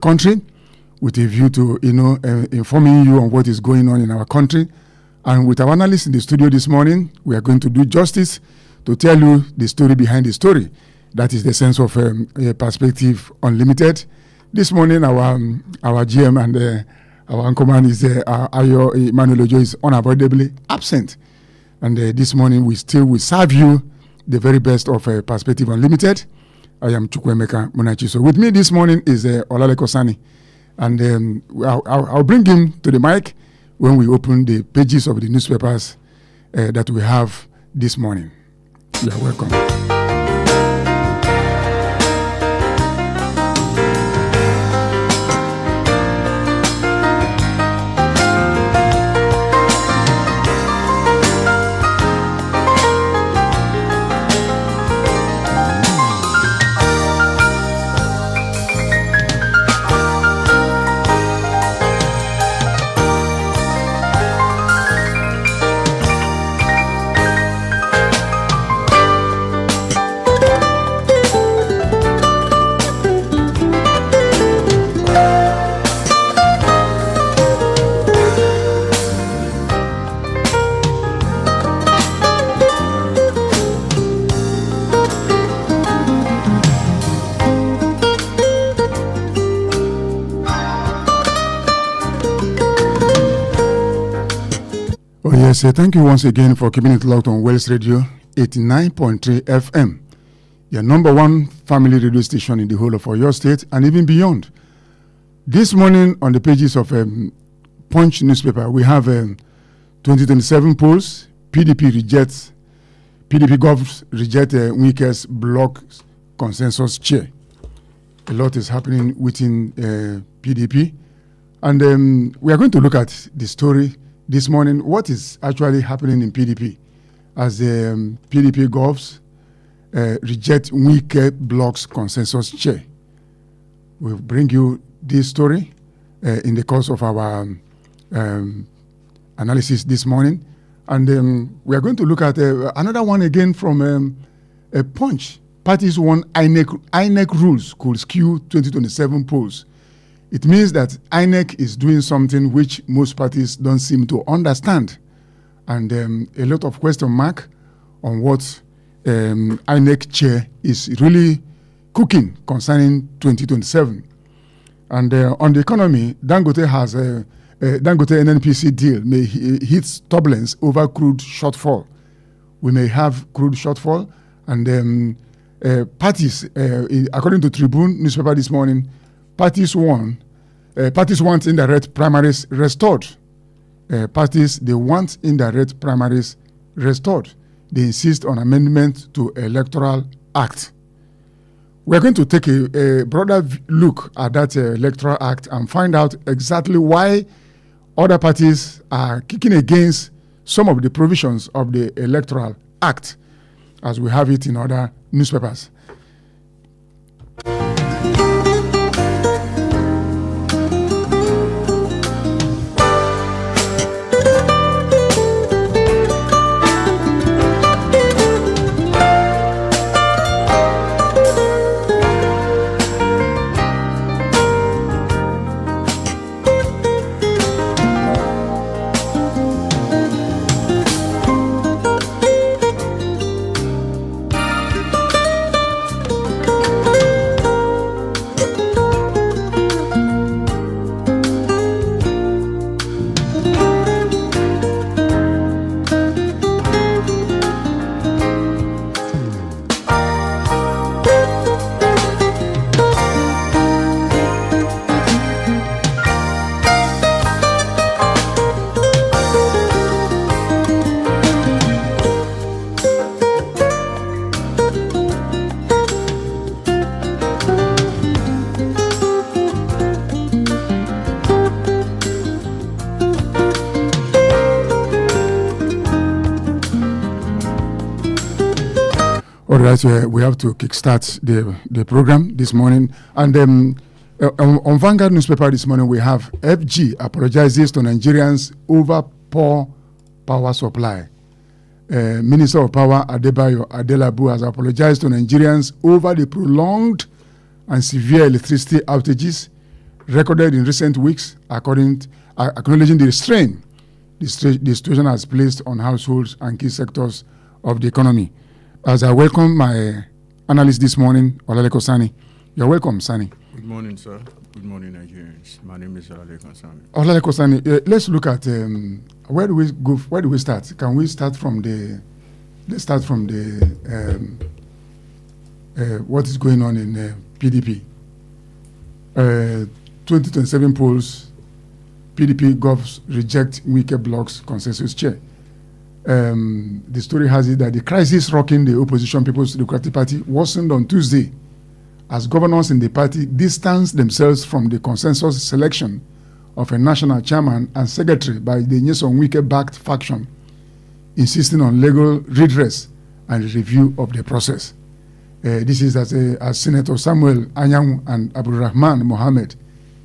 country with a view to, informing you on what is going on in our country. And with our analyst in the studio this morning, we are going to do justice to tell you the story behind the story. That is the sense of Perspective Unlimited. This morning, our GM and our anchorman is Ayo Emmanuel Ojo is unavoidably absent. And this morning, we will serve you the very best of Perspective Unlimited. I am Chukwuemeka Munachiso. With me this morning is Olaleko Sani. And I'll bring him to the mic when we open the pages of the newspapers that we have this morning. You are welcome. Yes, thank you once again for keeping it locked on Wells Radio 89.3 FM, your number one family radio station in the whole of Oyo State and even beyond. This morning on the pages of Punch newspaper, we have 2027 polls. PDP govs reject Wike's bloc consensus chair. A lot is happening within PDP, and we are going to look at the story this morning, what is actually happening in PDP as the PDP govs reject Wike bloc's consensus chair. We'll bring you this story in the course of our analysis this morning. And we are going to look at another one again from a Punch. Parties won INEC rules could skew 2027 polls. It means that INEC is doing something which most parties don't seem to understand. And a lot of question mark on what INEC chair is really cooking concerning 2027. And on the economy, Dangote has Dangote NNPC deal may hit turbulence over crude shortfall. We may have crude shortfall, and parties, according to Tribune newspaper this morning, parties want indirect primaries restored. They want indirect primaries restored. They insist on amendment to Electoral Act. We're going to take a broader look at that Electoral Act and find out exactly why other parties are kicking against some of the provisions of the Electoral Act, as we have it in other newspapers. All right, we have to kickstart the program this morning. And on Vanguard newspaper this morning, we have FG apologizes to Nigerians over poor power supply. Minister of Power Adebayo Adelabu has apologized to Nigerians over the prolonged and severe electricity outages recorded in recent weeks, acknowledging the strain the situation has placed on households and key sectors of the economy. As I welcome my analyst this morning, Olaleko Sani. You're welcome, Sani. Good morning, sir. Good morning, Nigerians. My name is Olaleko Sani. Olaleko Sani, let's look at where do we go? Where do we start? Can we start from the? Let's start from the what is going on in PDP. 2027 polls. PDP govs reject Wike bloc's consensus chair. The story has it that the crisis rocking the opposition People's Democratic Party worsened on Tuesday as governors in the party distanced themselves from the consensus selection of a national chairman and secretary by the Nyesom Wike-backed faction, insisting on legal redress and review of the process. This is as Senator Samuel Anyanwu and Abdulrahman Mohammed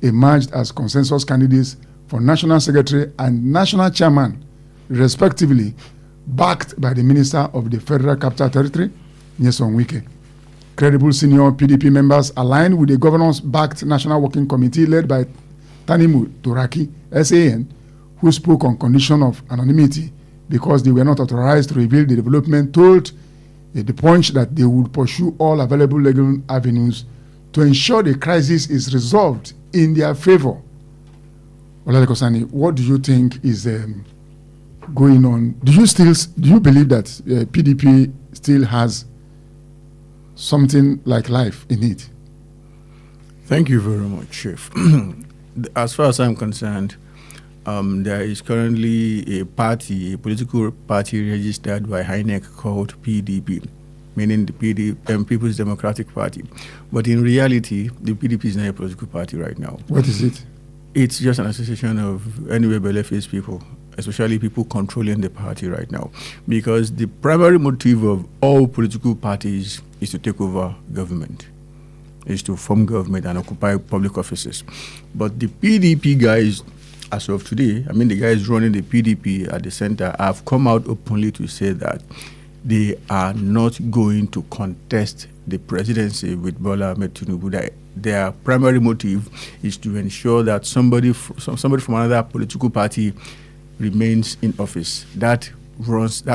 emerged as consensus candidates for national secretary and national chairman, respectively, backed by the Minister of the Federal Capital Territory, Nyesom Wike. Credible senior PDP members aligned with the governors-backed National Working Committee led by Tanimu Turaki, SAN, who spoke on condition of anonymity because they were not authorized to reveal the development, told the Punch that they would pursue all available legal avenues to ensure the crisis is resolved in their favor. Olaleko Sani, what do you think is going on? Do you believe that PDP still has something like life in it? Thank you very much, Chief. As far as I'm concerned, there is currently a political party registered by INEC called PDP, meaning the People's Democratic Party. But in reality, the PDP is not a political party right now. What is it? It's just an association of anyway belle-faced people, especially people controlling the party right now. Because the primary motive of all political parties is to take over government, is to form government and occupy public offices. But the PDP guys, as of today, the guys running the PDP at the center have come out openly to say that they are not going to contest the presidency with Bola Ahmed Tinubu. That their primary motive is to ensure that somebody from another political party remains in office. That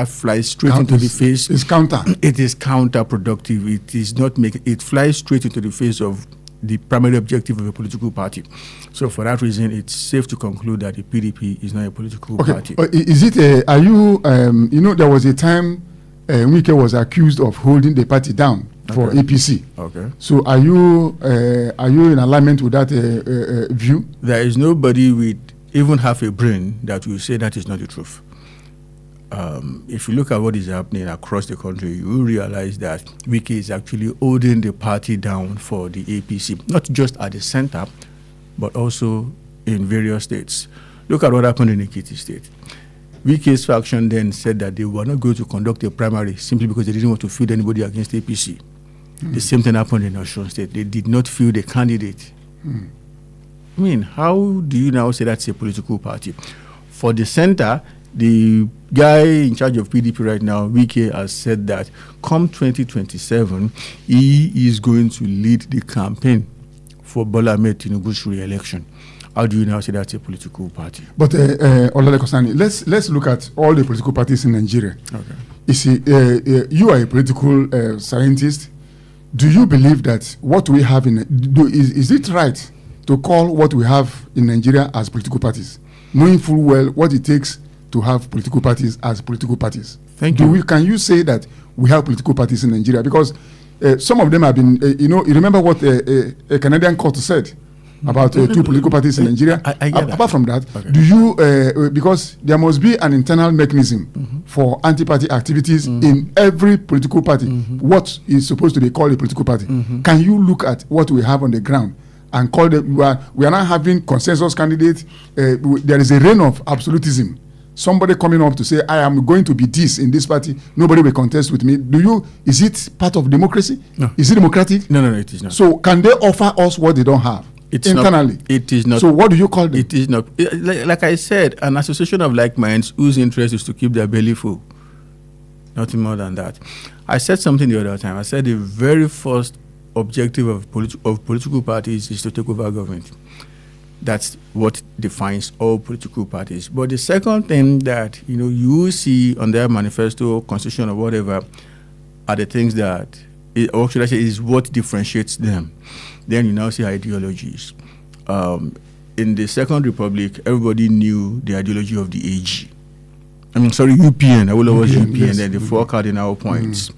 flies straight into the face. It's counter. It is counterproductive. It is not it flies straight into the face of the primary objective of a political party. So for that reason, it's safe to conclude that the PDP is not a political party. Is it? Are you? There was a time Wike was accused of holding the party down for APC. Okay. So are you in alignment with that view? There is nobody with even half a brain that will say that is not the truth. If you look at what is happening across the country, you will realize that Wike is actually holding the party down for the APC, not just at the center, but also in various states. Look at what happened in Ekiti State. Wike's faction then said that they were not going to conduct a primary simply because they didn't want to field anybody against APC. The same thing happened in Osun State. They did not field a candidate. How do you now say that's a political party? For the center, the guy in charge of PDP right now, Wike, has said that come 2027, he is going to lead the campaign for Bola Ahmed Tinubu's re-election. How do you now say that's a political party? But Olaleko Sani, let's look at all the political parties in Nigeria. Okay. You see, you are a political scientist. Do you believe that what we have is it right to call what we have in Nigeria as political parties, knowing full well what it takes to have political parties as political parties? Thank you. Can you say that we have political parties in Nigeria? Because some of them have been, you remember what a Canadian court said about two political parties in Nigeria. I get that. Apart from that, okay. do you, because there must be an internal mechanism for anti-party activities in every political party, what is supposed to be called a political party. Can you look at what we have on the ground and call them, we are not having consensus candidates, there is a reign of absolutism. Somebody coming up to say, I am going to be this in this party, nobody will contest with me. Is it part of democracy? No. Is it democratic? No, it is not. So can they offer us what they don't have? It's internally. Not, it is not. So what do you call them? It is not. Like I said, an association of like minds whose interest is to keep their belly full. Nothing more than that. I said something the other time. I said the very first objective of political parties is to take over government. That's what defines all political parties. But the second thing that you see on their manifesto, constitution, or whatever, are the things that, or should I say, is what differentiates them. Then you now see ideologies. In the Second Republic, everybody knew the ideology of the AG. UPN. I will always UPN. Yes. Then the four cardinal points.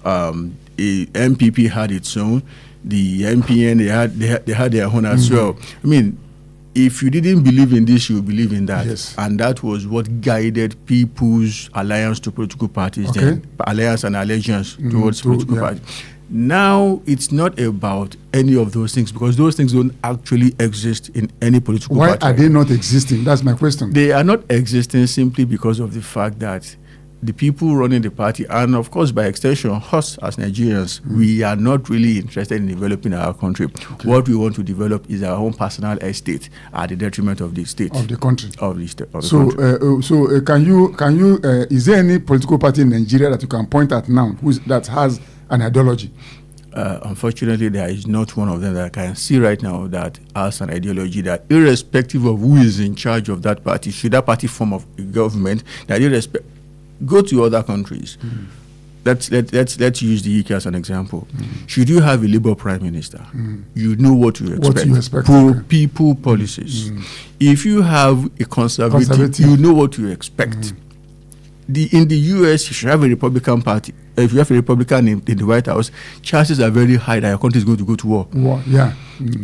MPP had its own. The MPN they had their own as well. If you didn't believe in this, you would believe in that. Yes. And that was what guided people's alliance to political parties, then alliance and allegiance towards political parties. Now, it's not about any of those things, because those things don't actually exist in any political party. Why are they not existing? That's my question. They are not existing simply because of the fact that the people running the party, and of course by extension us as Nigerians, we are not really interested in developing our country. What we want to develop is our own personal estate at the detriment of the state, of the country, of the state. Can you is there any political party in Nigeria that you can point at now that has an ideology? Unfortunately, there is not one of them that I can see right now that has an ideology that, irrespective of who is in charge of that party, should that party form of government, that go to other countries. Let's use the UK as an example. Should you have a Labour Prime Minister, you know what you expect. Pro-people policies. If you have a conservative, you know what you expect. In the US, if you have a Republican party, if you have a Republican in the White House, chances are very high that your country is going to go to war.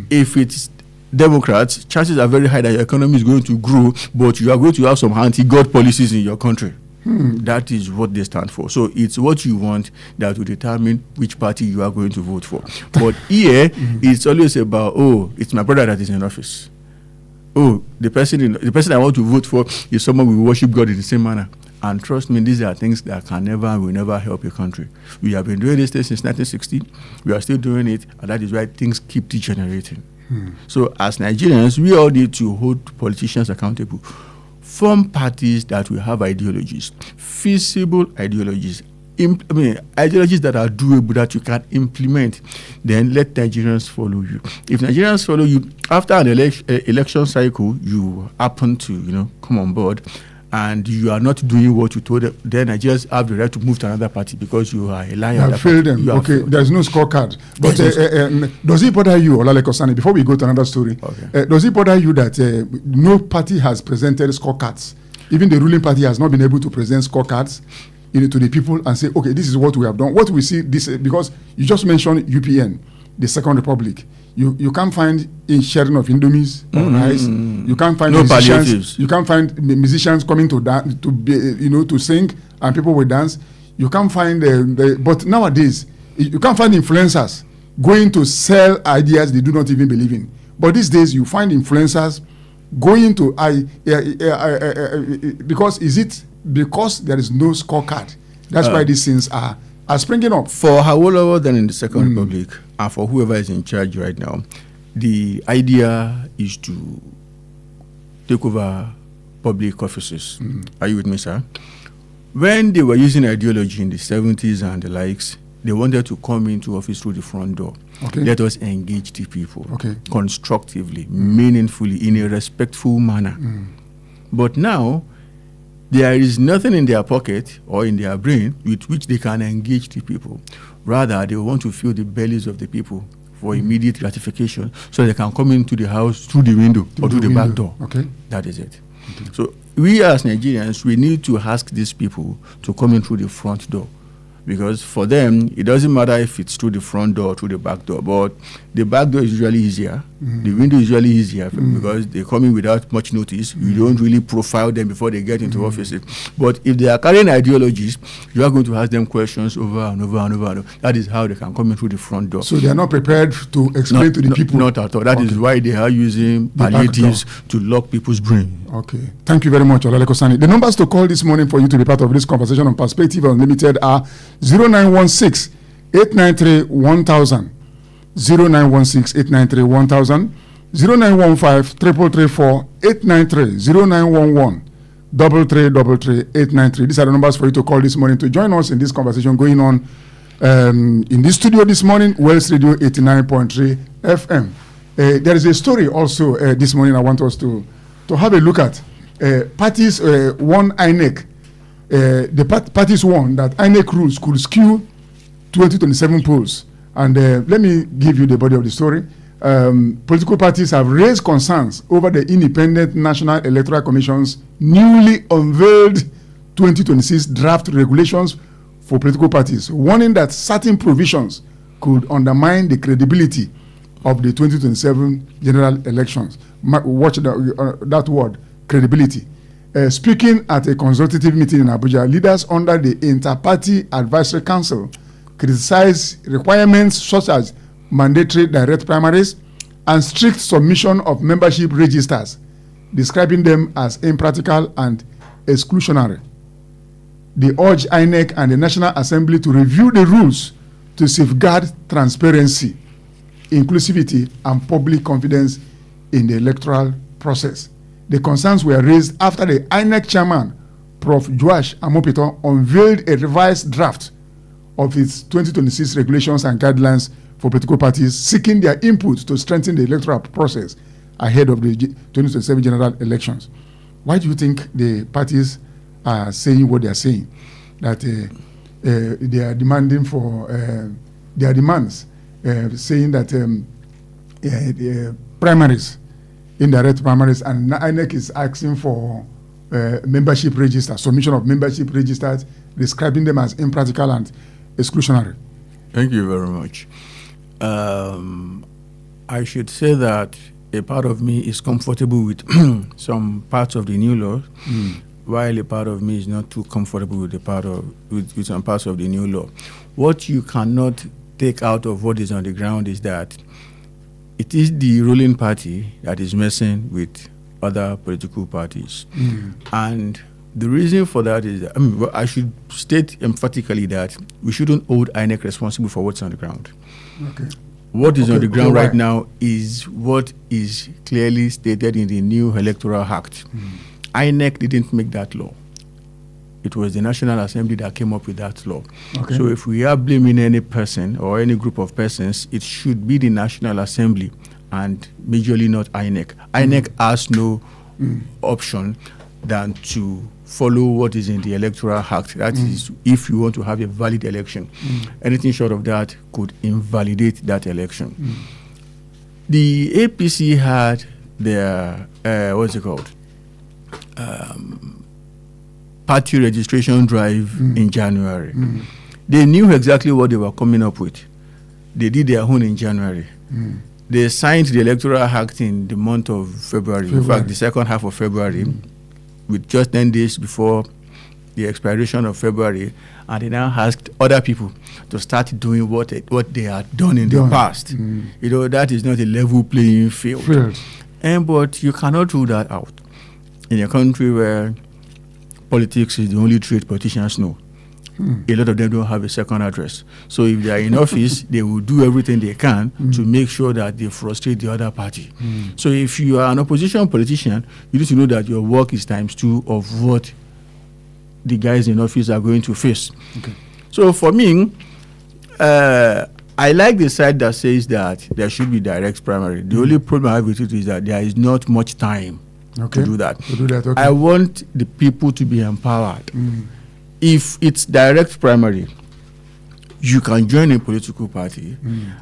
If it's Democrats, chances are very high that your economy is going to grow, but you are going to have some anti-God policies in your country. That is what they stand for. So it's what you want that will determine which party you are going to vote for. But here, it's always about, it's my brother that is in office. The person I want to vote for is someone who will worship God in the same manner. And trust me, these are things that can never and will never help your country. We have been doing this since 1960. We are still doing it, and that is why things keep degenerating. So as Nigerians, we all need to hold politicians accountable. Form parties that will have ideologies, feasible ideologies, ideologies that are doable, that you can implement. Then let Nigerians follow you. If Nigerians follow you, after an election cycle, you happen to come on board, and you are not doing what you told them, then Nigerians have the right to move to another party because you are a liar. You have failed them. There's no scorecard. But does it bother you, Olaleko Sani, before we go to another story, does it bother you that no party has presented scorecards? Even the ruling party has not been able to present scorecards to the people and say, okay, this is what we have done. What we see, because you just mentioned UPN, the Second Republic. You can't find in sharing of indomies or rice. You can't find musicians. You can't find musicians coming to dance, to sing, and people will dance. You can't find but nowadays you can't find influencers going to sell ideas they do not even believe in. But these days you find influencers going to because there is no scorecard. That's why these things are springing up. For Awolowo, then in the Second Republic, and for whoever is in charge right now, the idea is to take over public offices. Are you with me, sir? When they were using ideology in the 70s and the likes, they wanted to come into office through the front door. Let us engage the people constructively, meaningfully, in a respectful manner. But now, there is nothing in their pocket or in their brain with which they can engage the people. Rather, they want to fill the bellies of the people for immediate gratification, so they can come into the house through the window or through the back door. That is it. So we as Nigerians, we need to ask these people to come in through the front door. Because for them, it doesn't matter if it's through the front door or through the back door, but the back door is usually easier. The window is usually easier because they come in without much notice. You don't really profile them before they get into offices. But if they are carrying ideologies, you are going to ask them questions over and over and over and over. That is how they can come in through the front door. So they are not prepared to explain to the people? Not at all. That is why they are using palliatives to lock people's brain. Thank you very much, Olaleko Sani. The numbers to call this morning for you to be part of this conversation on Perspective Unlimited are 0916 893 1000, 0916 893 1000, 0915 334 893, 0911 333 893. These are the numbers for you to call this morning to join us in this conversation going on in this studio this morning, Wells Radio 89.3 FM. There is a story also this morning I want us to have a look at. Parties won INEC. The parties won that INEC rules could skew 2027 polls. And let me give you the body of the story. Political parties have raised concerns over the Independent National Electoral Commission's newly unveiled 2026 draft regulations for political parties, warning that certain provisions could undermine the credibility of the 2027 general elections. Watch that word, credibility. Speaking at a consultative meeting in Abuja, leaders under the Inter-Party Advisory Council criticized requirements such as mandatory direct primaries and strict submission of membership registers, describing them as impractical and exclusionary. They urged INEC and the National Assembly to review the rules to safeguard transparency, inclusivity, and public confidence in the electoral process. The concerns were raised after the INEC chairman, Prof. Joash Amopito, unveiled a revised draft of its 2026 regulations and guidelines for political parties, seeking their input to strengthen the electoral process ahead of the 2027 general elections. Why do you think the parties are saying what they are saying? That they are demanding for their demands, saying that primaries, indirect primaries, and INEC is asking for membership registers, submission of membership registers, describing them as impractical and exclusionary. Thank you very much. I should say that a part of me is comfortable with some parts of the new law, while a part of me is not too comfortable with with some parts of the new law. What you cannot take out of what is on the ground is that it is the ruling party that is messing with other political parties. And the reason for that is that, I should state emphatically that we shouldn't hold INEC responsible for what's on the ground. Okay. What is on the ground right now is what is clearly stated in the new Electoral Act. INEC didn't make that law. It was the National Assembly that came up with that law. Okay. So if we are blaming any person or any group of persons, it should be the National Assembly and majorly not INEC. INEC has no option than to follow what is in the Electoral Act. That is, if you want to have a valid election. Anything short of that could invalidate that election. The APC had their, what's it called? Party registration drive in January. They knew exactly what they were coming up with. They did their own in January. They signed the Electoral Act in the month of February. In fact, the second half of February, with just 10 days before the expiration of February, and they now asked other people to start doing what they had done in the past. You know, that is not a level playing field. But you cannot rule that out in a country where politics is the only trade politicians know. A lot of them don't have a second address. So if they are in office, they will do everything they can to make sure that they frustrate the other party. So if you are an opposition politician, you need to know that your work is ×2 of what the guys in office are going to face. Okay. So for me, I like the side that says that there should be direct primary. The only problem I have with it is that there is not much time to do that. I want the people to be empowered. If it's direct primary, you can join a political party,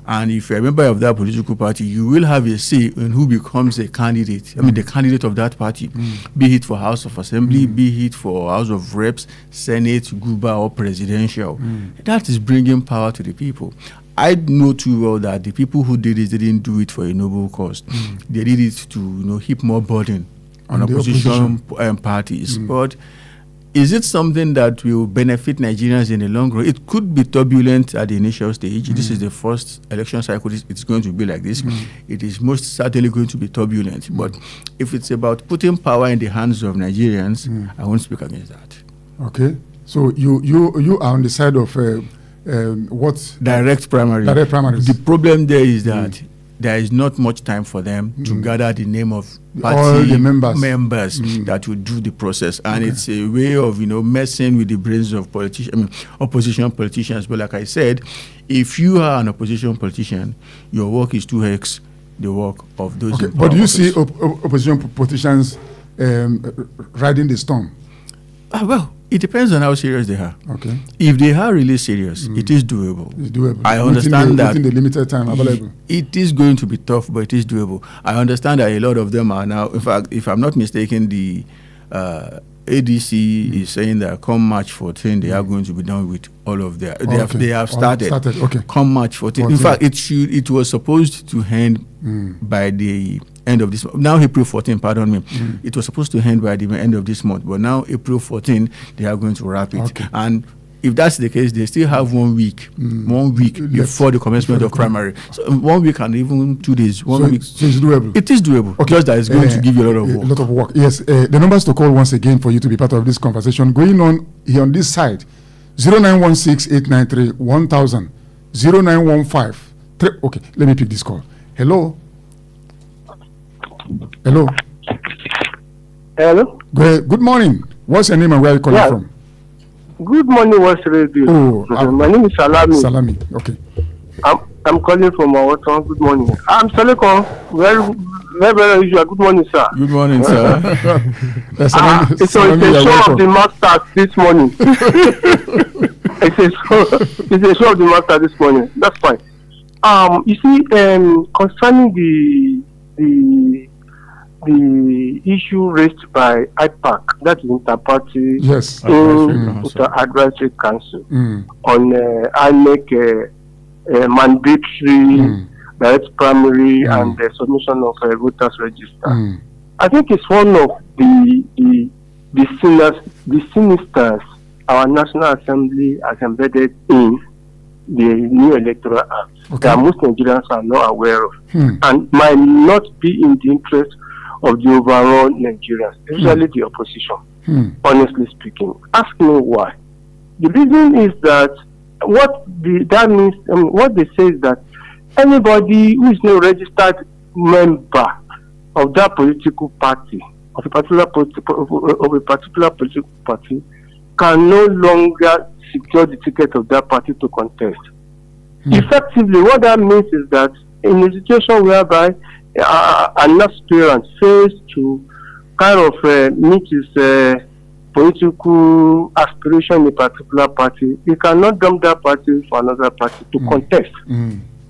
and if you're a member of that political party, you will have a say in who becomes a candidate. I mean, the candidate of that party, be it for House of Assembly, be it for House of Reps, Senate, Guba, or presidential. That is bringing power to the people. I know too well that the people who did it didn't do it for a noble cause. They did it to heap more burden on opposition parties. But is it something that will benefit Nigerians in the long run? It could be turbulent at the initial stage. This is the first election cycle. It's going to be like this. It is most certainly going to be turbulent. But if it's about putting power in the hands of Nigerians, I won't speak against that. Okay. So you are on the side of what? Direct primary. Direct primaries. The problem there is that there is not much time for them to gather the name of party all the members that will do the process, and it's a way of messing with the brains of opposition politicians. But like I said, if you are an opposition politician, your work is 2x the work of those. Okay, but do you see opposition politicians riding the storm? Well, it depends on how serious they are. Okay. If they are really serious, it is doable. It's doable. I understand that within the limited time available. It is going to be tough, but it is doable. I understand that a lot of them are now. In fact, if I'm not mistaken, the ADC is saying that come March 14, they are going to be done with all of their. They have started. Okay. Come March 14. In fact, it was supposed to end by the end of this month. Now April 14, pardon me. It was supposed to end by the end of this month, but now April 14, they are going to wrap it. Okay. And if that's the case, they still have 1 week, before the commencement of primary. So 1 week and even 2 days. So it's doable. It is doable. Okay. Just that it's going to give you a lot of work. A lot of work. Yes. The numbers to call once again for you to be part of this conversation going on here on this side: 0916-893-1000, 0915. Okay. Let me pick this call. Hello. Hello. Hello. Good morning. What's your name and where are you calling from? Good morning, West Radio. My name is Salami. Salami. Okay. I'm calling from Awotan. Good morning. I'm Saleko. Very usual. Good morning, sir. Good morning, sir. It's a show of the master this morning. It's a show of the master this morning. That's fine. You see, concerning the issue raised by IPAC, that is Interparty Advisory Council, on INEC mandatory direct primary and the submission of a voters register. I think it's one of the sinisters our National Assembly has embedded in the new electoral act that most Nigerians are not aware of and might not be in the interest of the overall Nigerians, especially the opposition, honestly speaking. Ask me why. The reason is that what they say is that anybody who is not a registered member of that political party, of a particular political party, can no longer secure the ticket of that party to contest. Effectively, what that means is that in a situation whereby an aspirant fails to kind of meet his political aspiration in a particular party, he cannot dump that party for another party to contest.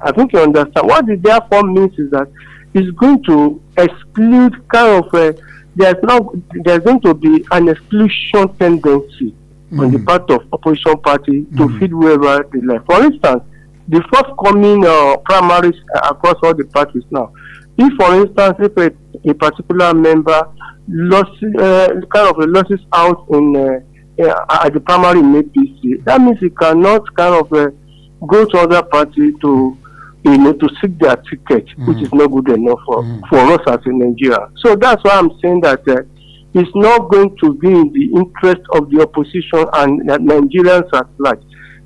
I think you understand. What it therefore means is that it's going to exclude kind of there's going to be an exclusion tendency on the part of opposition party to feed whoever they like. For instance, the forthcoming primaries across all the parties now. If, for instance, if a particular member loses out in at the primary in APC, that means he cannot kind of go to other party to seek their ticket, which is not good enough for us as in Nigeria. So that's why I'm saying that it's not going to be in the interest of the opposition and Nigerians at large.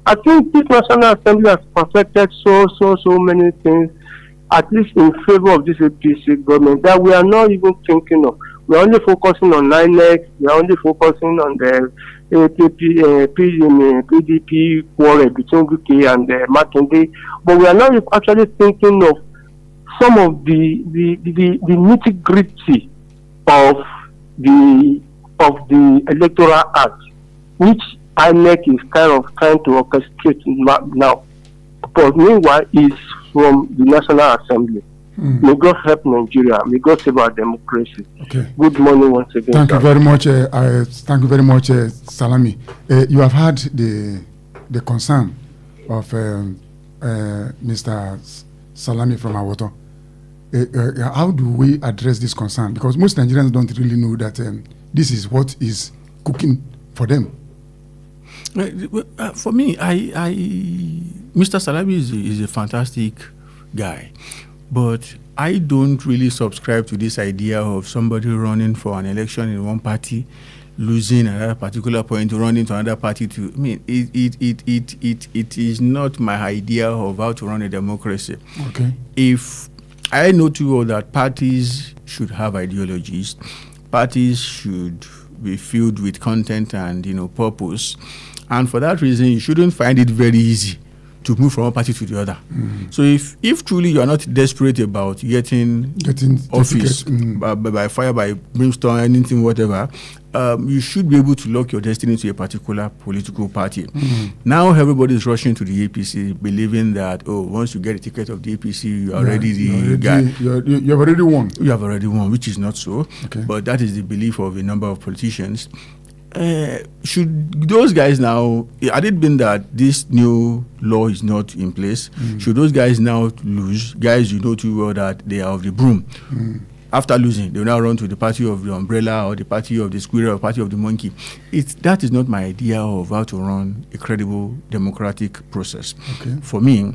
I think this National Assembly has perfected so many things, at least in favor of this APC government, that we are not even thinking of. We are only focusing on INEC, we are only focusing on the PDP quarrel between UK and Makinde, but we are not actually thinking of some of the nitty-gritty of the Electoral Act, which INEC is kind of trying to orchestrate now. But meanwhile, is from the National Assembly. May God help Nigeria. May God save our democracy. Okay. Good morning once again. Thank you very much. Thank you very much, Salami. You have heard the concern of Mr. Salami from Awoto. How do we address this concern? Because most Nigerians don't really know that this is what is cooking for them. For me, Mr. Salami is a fantastic guy, but I don't really subscribe to this idea of somebody running for an election in one party, losing at a particular point, running to another party. It is not my idea of how to run a democracy. Okay. If I know too well that parties should have ideologies, parties should be filled with content and purpose. And for that reason, you shouldn't find it very easy to move from one party to the other. So if truly you are not desperate about getting office by fire, by brimstone, anything, whatever, you should be able to lock your destiny to a particular political party. Now everybody is rushing to the APC, believing that, once you get a ticket of the APC, you are already the guy. You have already won. You have already won, which is not so. Okay. But that is the belief of a number of politicians. Should those guys now, had it been that this new law is not in place, should those guys now lose, guys you know too well that they are of the broom, after losing, they will now run to the party of the umbrella or the party of the squirrel or party of the monkey. That is not my idea of how to run a credible democratic process. Okay. For me,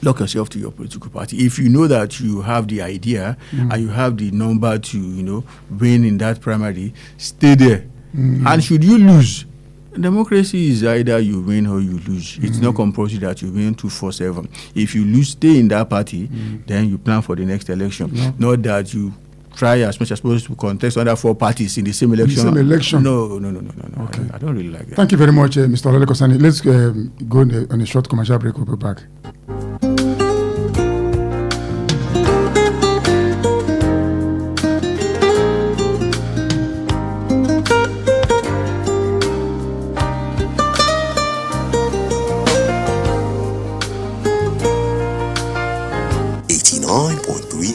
lock yourself to your political party. If you know that you have the idea and you have the number to, win in that primary, stay there. And should you lose, democracy is either you win or you lose. It's not compulsory that you win 2-4-7. If you lose, stay in that party, then you plan for the next election. Not that you try as much as possible to contest under 4 parties in the same election. No. Okay. I don't really like that. Thank you very much, Mr. Olale Kosani. Let's go on a short commercial break. We'll be back.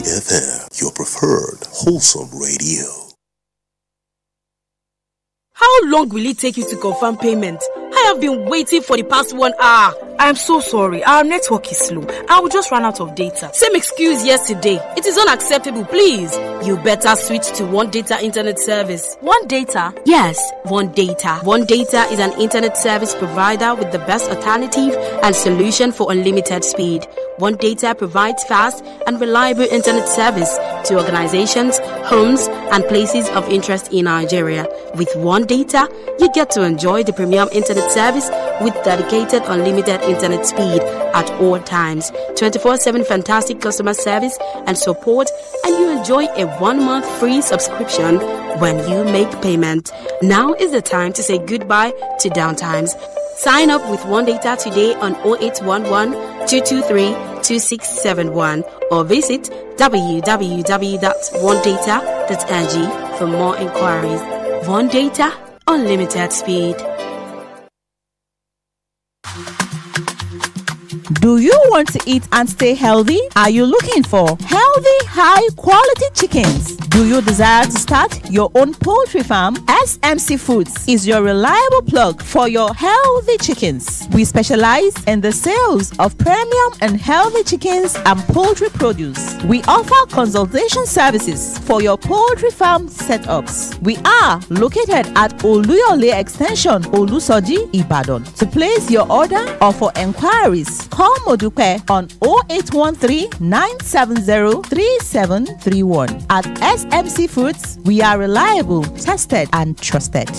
FM, your preferred wholesome radio. How long will it take you to confirm payment? I have been waiting for the past 1 hour. I'm so sorry. Our network is slow. I will just run out of data. Same excuse yesterday. It is unacceptable, please. You better switch to One Data Internet Service. One Data? Yes, One Data. One Data is an internet service provider with the best alternative and solution for unlimited speed. One Data provides fast and reliable internet service to organizations, homes, and places of interest in Nigeria. With One Data, you get to enjoy the premium internet service with dedicated unlimited internet speed at all times, 24/7 fantastic customer service and support, and you enjoy a 1-month free subscription when you make payment. Now is the time to say goodbye to downtimes. Sign up with One Data today on 0811 223 2671 or visit www.onedata.ng for more inquiries. One Data, unlimited speed. Do you want to eat and stay healthy? Are you looking for healthy, high-quality chickens? Do you desire to start your own poultry farm? SMC Foods is your reliable plug for your healthy chickens. We specialize in the sales of premium and healthy chickens and poultry produce. We offer consultation services for your poultry farm setups. We are located at Oluyole Extension, Olusoji, Ibadan. To place your order or for enquiries, call Modupe on 0813 970 3731. At SMC Foods, we are reliable, tested, and trusted.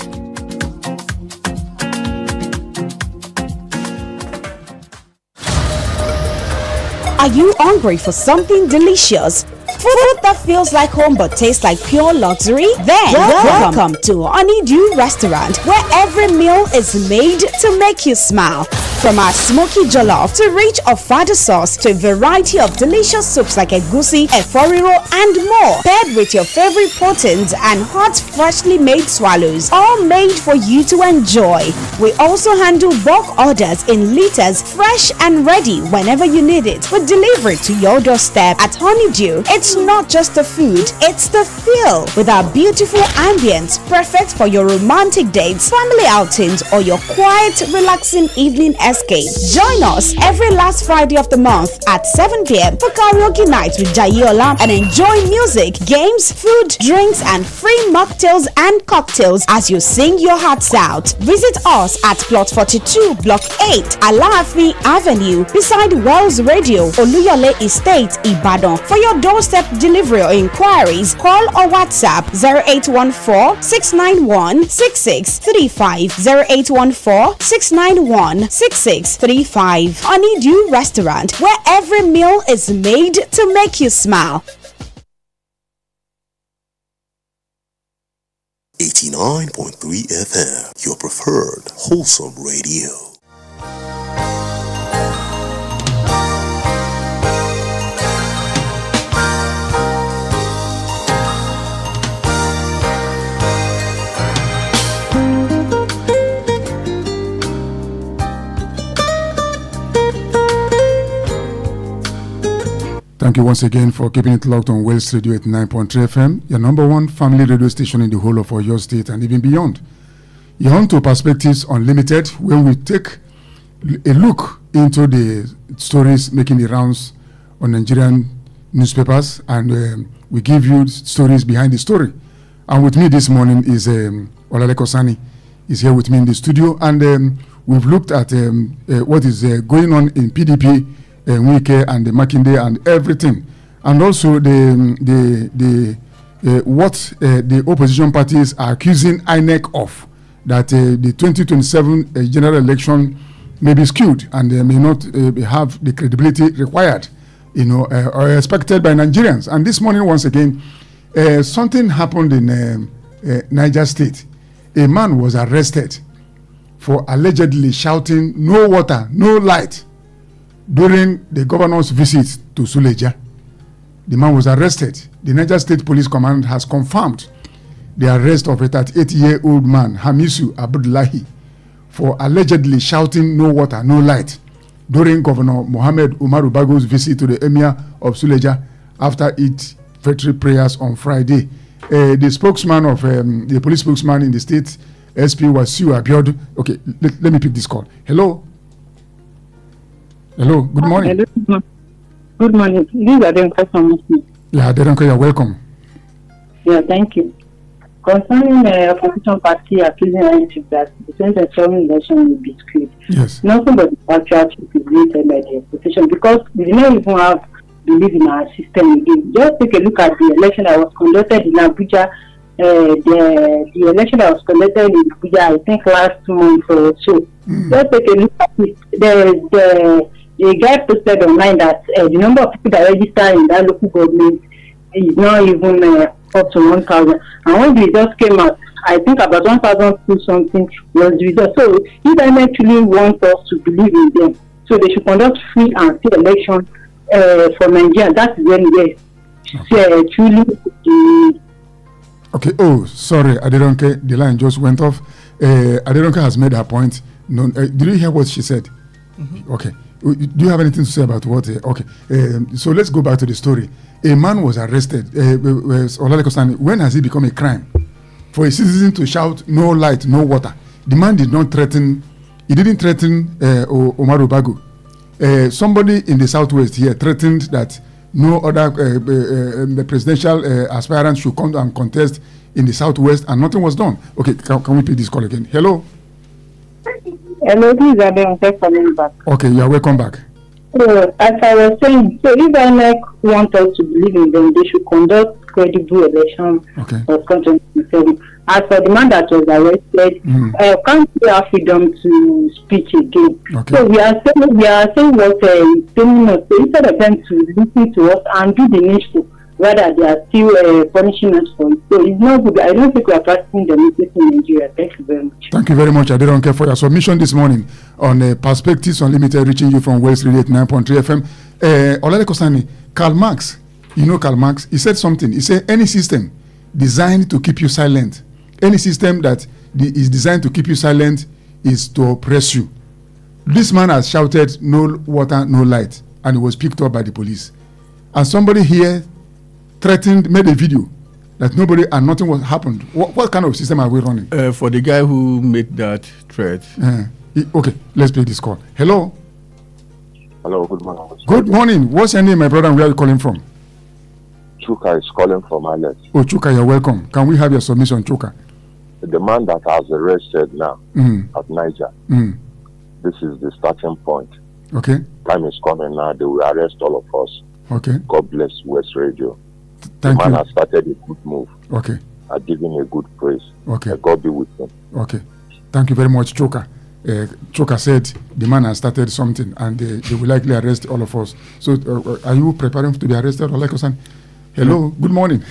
Are you hungry for something delicious? Food that feels like home but tastes like pure luxury? Then welcome to Honeydew Restaurant, where every meal is made to make you smile. From our smoky jollof to rich ofada sauce to a variety of delicious soups like egusi, eforiro, and more, paired with your favorite proteins and hot, freshly made swallows, all made for you to enjoy. We also handle bulk orders in liters, fresh and ready whenever you need it. We deliver it to your doorstep. At Honeydew, it's not just the food, it's the feel. With our beautiful ambience, perfect for your romantic dates, family outings, or your quiet, relaxing evening escape. Join us every last Friday of the month at 7 p.m. for karaoke night with Jayola and enjoy music, games, food, drinks, and free mocktails and cocktails as you sing your hearts out. Visit us at Plot 42, Block 8, Alaafin Avenue, beside Wells Radio, Oluyole Estate, Ibadan. For your doorstep delivery or inquiries, call or WhatsApp 0814-691-6635, 0814-691-6635. Honeydew Restaurant, where every meal is made to make you smile. 89.3 FM, your preferred wholesome radio. Thank you once again for keeping it locked on Wales Radio 89.3 FM, your number one family radio station in the whole of Oyo State and even beyond. You're on to Perspectives Unlimited, where we take a look into the stories making the rounds on Nigerian newspapers, and we give you stories behind the story. And with me this morning is Olaleko Kosani. Is here with me in the studio, and we've looked at what is going on in PDP, Wike and the Makinde and everything, and also what the opposition parties are accusing INEC of, that the 2027 general election may be skewed and they may not have the credibility required, or expected by Nigerians. And this morning, once again, something happened in Niger State. A man was arrested for allegedly shouting "no water, no light" during the governor's visit to Suleja. The man was arrested. The Niger State Police Command has confirmed the arrest of a 38-year-old man, Hamisu Abdullahi, for allegedly shouting "no water, no light" during Governor Mohammed Umaru Bago's visit to the Emir of Suleja after Eid Fitr prayers on Friday. The spokesman of the police spokesman in the state, SP Wasiu Abiodun. Okay, let me pick this call. Hello. Hello. Good morning. Hello. Good morning. This is Adenka from Muslim. Yeah, Adenka, you're welcome. Yeah, thank you. Concerning the opposition party accusing INEC that the 2027 election will be skewed. Yes. Nothing but the actual truth is created by the opposition, because we do not even have believe in our system again. Just take a look at the election that was conducted in Abuja. The election that was conducted in Abuja, I think last month or so. Just take a look at it. The guy posted online that the number of people that register in that local government is not even up to 1,000. And when the results came out, I think about 1,002 something was the result. So if they actually want us to believe in them, so they should conduct free and fair election for Nigeria. That is when they truly. Okay. Oh, sorry, Aderonke. The line just went off. Aderonke has made her point. No, did you hear what she said? Mm-hmm. Okay. Do you have anything to say about what? Okay. So let's go back to the story. A man was arrested. Olaleko Kosani, when has it become a crime for a citizen to shout "no light, no water"? The man did not threaten. He didn't threaten Umaru Bago. Somebody in the southwest here threatened that no other the presidential aspirant should come and contest in the southwest, and nothing was done. Okay, can we pick this call again? Hello. Hello, this is Adenka calling back. Okay, you are welcome back. So, as I was saying, so if INEC want us to believe in them, they should conduct credible election of 2027. As for the man that was arrested, can't we have freedom to speak again? Okay. So we are saying what telling us. So instead of them to listen to us and do the needful, rather they are still punishing us for it. So it's not good. I don't think we are practicing democracy in Nigeria. Thank you very much. Thank you very much, Aderonke, for your submission this morning on Perspectives Unlimited, reaching you from Wales Radio 89.3 FM. Olaleko Kosani, Karl Marx, you know Karl Marx, he said something. He said any system designed to keep you silent, any system that is designed to keep you silent is to oppress you. This man has shouted "no water, no light," and he was picked up by the police. And somebody here threatened, made a video that nobody and nothing was happened. What kind of system are we running? For the guy who made that threat. Okay, let's play this call. Hello. Hello, good morning. Good morning. What's your name, my brother, and where are you calling from? Chuka is calling from Alex. Oh, Chuka, you're welcome. Can we have your submission, Chuka? The man that has arrested now at Niger, this is the starting point. Okay. Time is coming now. They will arrest all of us. Okay. God bless West Radio. Thank the man you. has started a good move. Okay. I give him a good praise. Okay. God be with him. Okay. Thank you very much, Chuka. Chuka said the man has started something and they will likely arrest all of us. So are you preparing to be arrested? Hello, good morning.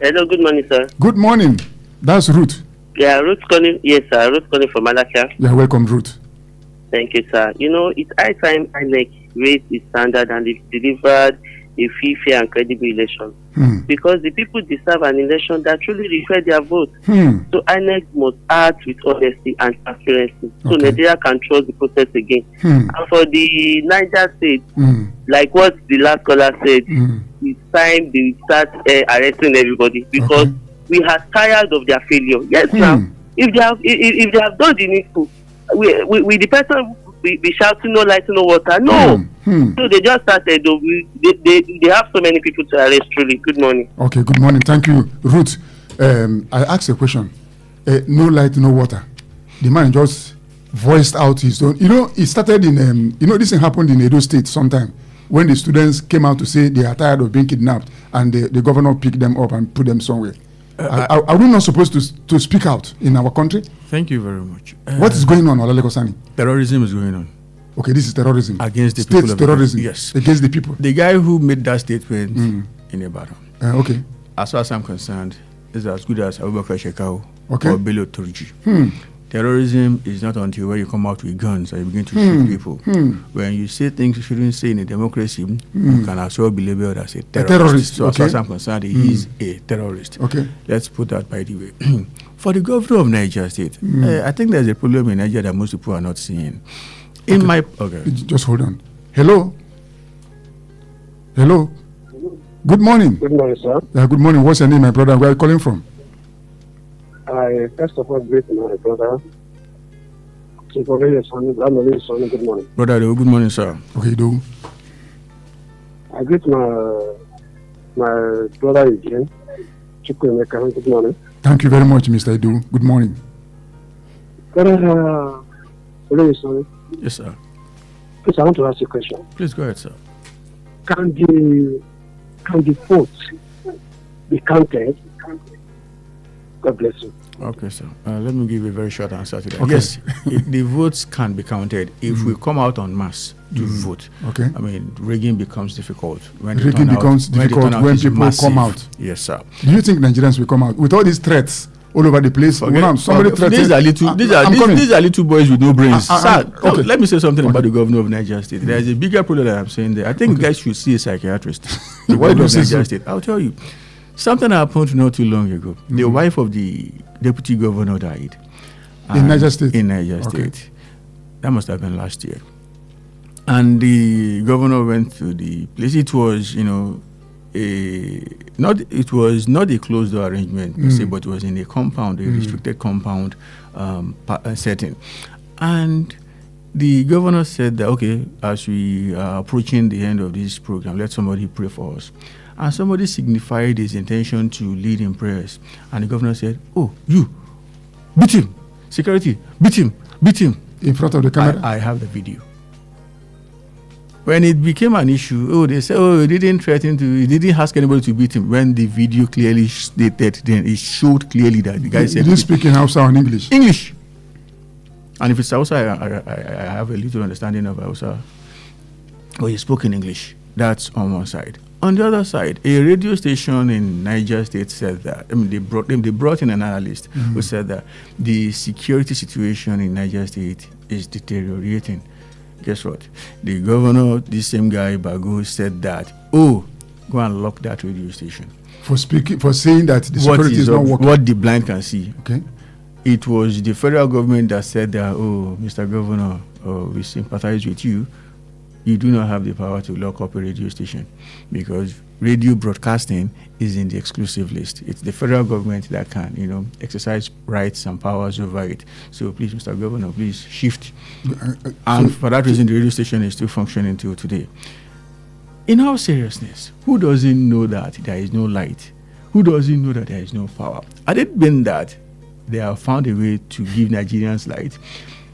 Hello, good morning, sir. Good morning. That's Ruth. Yeah, Ruth calling. Yes, sir. Ruth calling from Malacca. Yeah, welcome, Ruth. Thank you, sir. You know, it's high time INEC raised its standard and delivered a fair and credible election. Because the people deserve an election that truly reflects their vote. So INEC must act with honesty and transparency, so Nigeria can trust the process again. And for the Niger State, like what the last caller said, it's time they start arresting everybody, because we are tired of their failure. Yes, now if they have done the needful, we the person be shouting no light, no water. No. So they just started. They have so many people to arrest. Truly. Good morning. Okay. Good morning. Thank you, Ruth. I asked a question. No light, no water. The man just voiced out his own. It started in. This thing happened in Edo State sometime when the students came out to say they are tired of being kidnapped, and the governor picked them up and put them somewhere. Are we not supposed to speak out in our country? Thank you very much. What is going on, Olaleko Sani? Terrorism is going on. Okay, this is terrorism. Against the State people. Terrorism. Yes. Against the people. The guy who made that statement in Ibadan. Okay. As far as I'm concerned, is as good as Abubakar Shekau or Bello Turji. Terrorism is not until when you come out with guns and you begin to shoot people. When you say things you shouldn't say in a democracy, you can as well be labeled as a terrorist. So as far as I'm concerned, he is a terrorist. Okay. Let's put that by the way. For the governor of Niger State, I think there's a problem in Nigeria that most people are not seeing. Just hold on. Hello. Good morning. Good morning, sir. Good morning. What's your name, my brother? Where are you calling from? I first of all greet my brother. Good morning. Brother, good morning, sir. Okay, do. I greet my brother again. Chukwuemeka. Good morning. Thank you very much, Mr. Edu. Good morning. Yes, sir. Please, I want to ask you a question. Please go ahead, sir. Can the votes be counted? God bless you. Okay, sir. Let me give you a very short answer to that. Okay. Yes, the votes can be counted if we come out en masse to vote. Okay. I mean, rigging becomes difficult when people come out. Yes, sir. Do you think Nigerians will come out with all these threats all over the place? These are little boys with no brains. Sir, let me say something about the governor of Niger State. There is a bigger problem that I'm saying there. I think guys should see a psychiatrist. The governor of Niger State. I'll tell you. Something happened not too long ago. The wife of the deputy governor died. In Niger State? In Niger State. That must have been last year. And the governor went to the place. It was, it was not a closed door arrangement per se, but it was in a compound, a restricted compound setting. And the governor said that, okay, as we are approaching the end of this program, let somebody pray for us. And somebody signified his intention to lead in prayers. And the governor said, oh, you, beat him. Security, beat him. In front of the camera? I have the video. When it became an issue, they said, he didn't ask anybody to beat him. When the video clearly stated, then it showed clearly that the guy said... Did he speak in Hausa or in English? English. And if it's Hausa, I have a little understanding of Hausa. He spoke in English. That's on one side. On the other side, a radio station in Niger State said that, they brought in an analyst who said that the security situation in Niger State is deteriorating. Guess what? The governor, this same guy, Bago, said that, go and lock that radio station. For saying that the security is not working. What the blind can see. Okay. It was the federal government that said that, Mr. Governor, we sympathize with you. You do not have the power to lock up a radio station because radio broadcasting is in the exclusive list. It's the federal government that can, exercise rights and powers over it. So please, Mr. Governor, please shift. And for that reason, the radio station is still functioning till today. In all seriousness, who doesn't know that there is no light? Who doesn't know that there is no power? Had it been that they have found a way to give Nigerians light,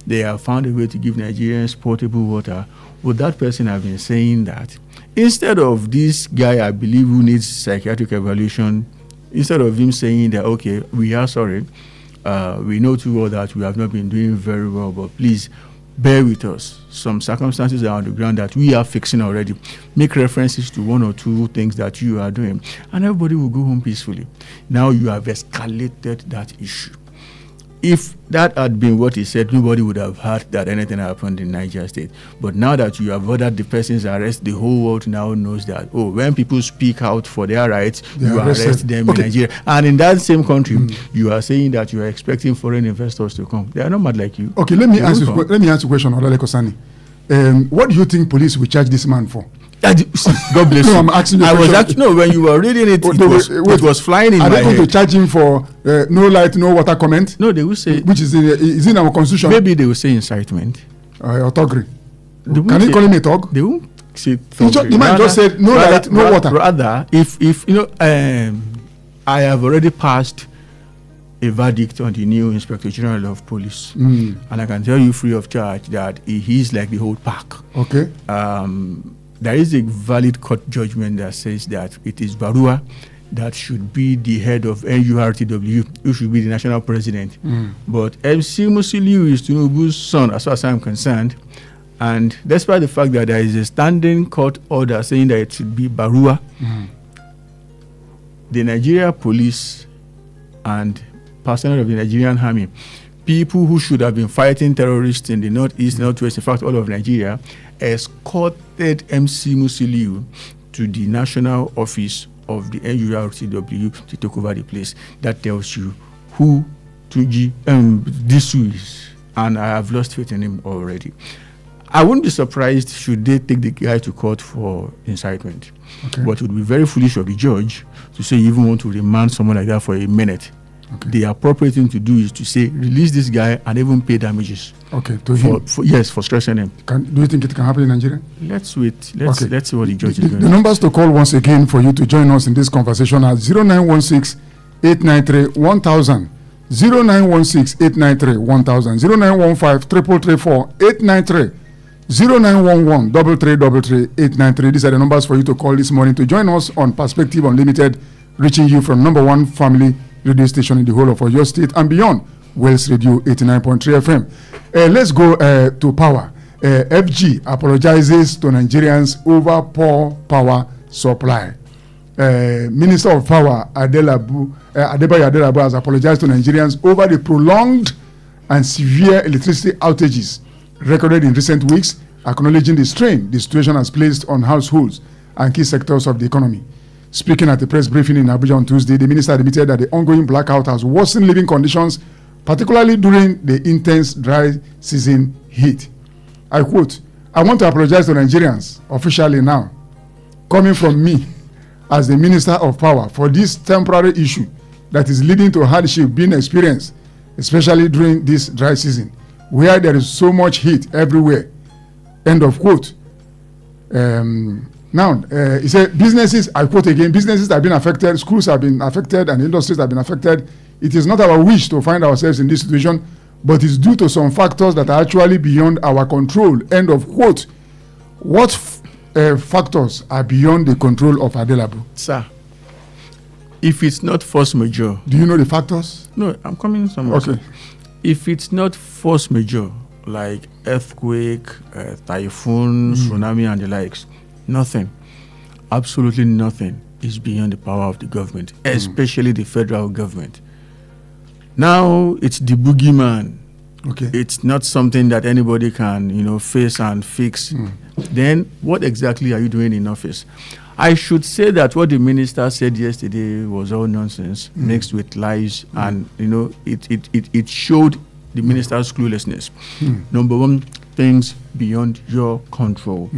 they have found a way to give Nigerians portable water, would that person have been saying that? Instead of this guy, I believe, who needs psychiatric evaluation, instead of him saying that, okay, we are sorry, we know too well that we have not been doing very well, but please bear with us. Some circumstances are on the ground that we are fixing already. Make references to one or two things that you are doing, and everybody will go home peacefully. Now you have escalated that issue. if that had been what he said, nobody would have heard that anything happened in Niger State. But now that you have ordered the person's arrest, the whole world now knows that, when people speak out for their rights, you arrest them in Nigeria. And in that same country, you are saying that you are expecting foreign investors to come. They are not mad like you. Okay, let me ask you a question, Olale Kosani. What do you think police will charge this man for? God bless you. I'm asking you. I was actually when you were reading it, it was flying in my head. Are they going to charge him for no light, no water comment? No, they will say, which is in our constitution. Maybe they will say incitement. Or thuggery. Can you call him a thug? They won't say thuggery. The man just said no light, no water. Rather, if I have already passed a verdict on the new Inspector General of Police, and I can tell you free of charge that he's like the whole pack. Okay. There is a valid court judgment that says that it is Barua that should be the head of NURTW, who should be the national president. But MC Musiliu is Tinubu's son, as far as I'm concerned. And despite the fact that there is a standing court order saying that it should be Barua, the Nigeria police and personnel of the Nigerian army, people who should have been fighting terrorists in the northeast, northwest, in fact, all of Nigeria, escorted MC Musiliu to the national office of the NURTW to take over the place. That tells you who this is, and I have lost faith in him already. I wouldn't be surprised should they take the guy to court for incitement. Okay. But it would be very foolish of the judge to say you even want to remand someone like that for a minute. Okay. The appropriate thing to do is to say release this guy and even pay damages. Okay, to him. For stressing him. Do you think it can happen in Nigeria? Let's wait. Let's see what the judge is going to do. The numbers to call once again for you to join us in this conversation are 0916-893-1000, 0916-893-1000, 0915-334-893, 0911-333-893. These are the numbers for you to call this morning to join us on Perspective Unlimited, reaching you from number one family radio station in the whole of Oyo State and beyond, Wells Radio 89.3 FM. Let's go to power. FG apologizes to Nigerians over poor power supply. Minister of Power Adebayo Adelabu has apologized to Nigerians over the prolonged and severe electricity outages recorded in recent weeks, acknowledging the strain the situation has placed on households and key sectors of the economy. Speaking at a press briefing in Abuja on Tuesday, the minister admitted that the ongoing blackout has worsened living conditions, particularly during the intense dry season heat. I quote, "I want to apologize to Nigerians officially now, coming from me as the Minister of Power, for this temporary issue that is leading to hardship being experienced, especially during this dry season, where there is so much heat everywhere." End of quote. Now, he said, businesses, I quote again, businesses have been affected, schools have been affected, and industries have been affected. It is not our wish to find ourselves in this situation, but it's due to some factors that are actually beyond our control. End of quote. What factors are beyond the control of Adelabu? Sir, if it's not force majeure. Do you know the factors? No, I'm coming somewhere. Okay. If it's not force majeure, like earthquake, typhoon, tsunami, and the likes, nothing, absolutely nothing is beyond the power of the government, especially the federal government. Now it's the boogeyman. Okay. It's not something that anybody can, face and fix. Then what exactly are you doing in office? I should say that what the minister said yesterday was all nonsense mixed with lies, and it showed the minister's cluelessness. Number one, things beyond your control.